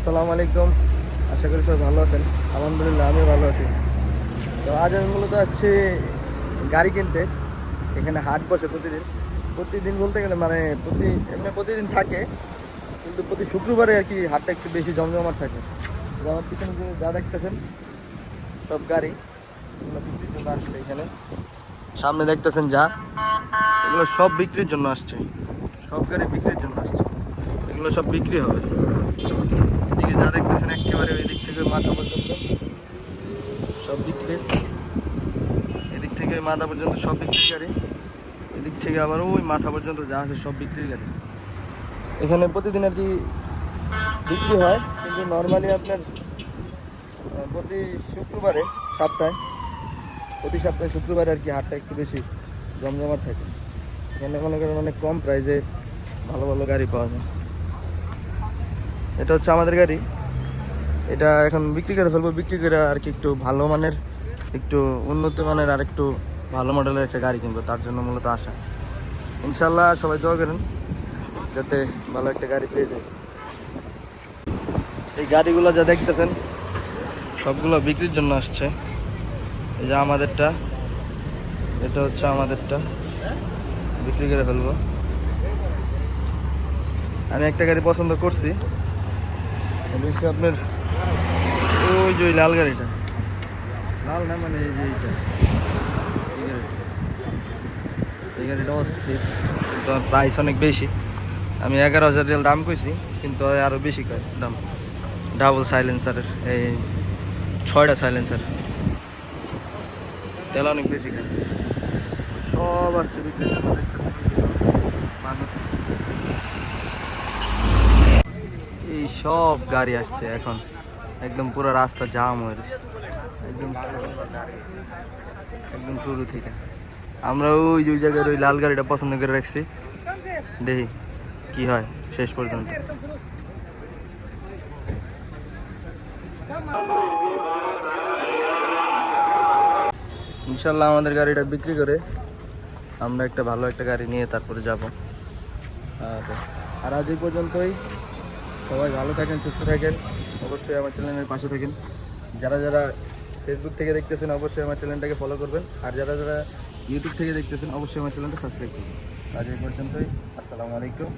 আসসালামু আলাইকুম। আশা করি সবাই ভালো আছেন। আলহামদুলিল্লাহ আমি ভালো আছি। তো আজ আমি মূলত আসছি গাড়ি কিনতে। এখানে হাট বসে প্রতিদিন। প্রতিদিন বলতে গেলে মানে প্রতিদিন থাকে, কিন্তু প্রতি শুক্রবারে আর কি হাটটা একটু বেশি জমজমাট থাকে। তো আমার পিছনে যা দেখতেছেন সব গাড়ি এগুলো বিক্রির জন্য আসছে এখানে। সামনে দেখতেছেন যা, এগুলো সব বিক্রির জন্য আসছে। সব গাড়ি বিক্রির জন্য আসছে, এগুলো সব বিক্রি হবে। এদিকে যা দেখতেছেন একেবারে ওই দিক থেকে মাথা পর্যন্ত সব বিক্রি, এদিক থেকে মাথা পর্যন্ত সব বিক্রির গাড়ি, এদিক থেকে আবার ওই মাথা পর্যন্ত যা আছে সব বিক্রির গাড়ি। এখানে প্রতিদিন আর কি বিক্রি হয়, কিন্তু নর্মালি আপনার প্রতি শুক্রবারে প্রতি সপ্তাহে শুক্রবারে আর কি হাটটা একটু বেশি জমজমাট থাকে। এখানে মনে করেন অনেক কম প্রাইসে ভালো ভালো গাড়ি পাওয়া যায়। এটা হচ্ছে আমাদের গাড়ি, এটা এখন বিক্রি করে ফেলবো। বিক্রি করে আর কি একটু ভালো মানের, একটু উন্নত মানের আর একটু ভালো মডেলের একটা গাড়ি কিনবো, তার জন্য মূলত আসা। ইনশাল্লাহ সবাই দোয়া করেন যাতে ভালো একটা গাড়ি পেয়ে যায়। এই গাড়িগুলো যা দেখতেছেন সবগুলো বিক্রির জন্য আসছে। এই যে আমাদেরটা, এটা হচ্ছে আমাদেরটা, বিক্রি করে ফেলবো। আমি একটা গাড়ি পছন্দ করছি, বেশি আপনার ওই যে ওই লাল গাড়িটা, লাল না মানে এই যে এইটা, এই গাড়িটা অস্থির, কিন্তু প্রাইস অনেক বেশি। আমি 11,000 রিয়াল দাম কইছি, কিন্তু আরও বেশি কয় দাম। ডাবল সাইলেন্সারের, এই 6টা সাইলেন্সার, তেল অনেক বেশি খায়। সব আসছে বিক্রি মানুষ, এই সব গাড়ি আসছে এখন। একদম পুরো রাস্তা জাম হয়ে গেছে, একদম একদম শুরু থেকে। আমরা ওই যে জায়গায় ওই লাল গাড়িটা পছন্দ করে রাখছি, দেখি কি হয় শেষ পর্যন্ত। ইনশাল্লাহ আমাদের গাড়িটা বিক্রি করে আমরা একটা ভালো একটা গাড়ি নিয়ে তারপরে যাব। আর আজ এই পর্যন্তই। সবাই ভালো থাকেন, সুস্থ থাকেন, অবশ্যই আমার চ্যানেলের পাশে থাকেন। যারা যারা ফেসবুক থেকে দেখতেছেন অবশ্যই আমার চ্যানেলটাকে ফলো করবেন, আর যারা যারা ইউটিউব থেকে দেখতেছেন অবশ্যই আমার চ্যানেলটা সাবস্ক্রাইব করবেন। আজ এই পর্যন্তই। আসসালামু আলাইকুম।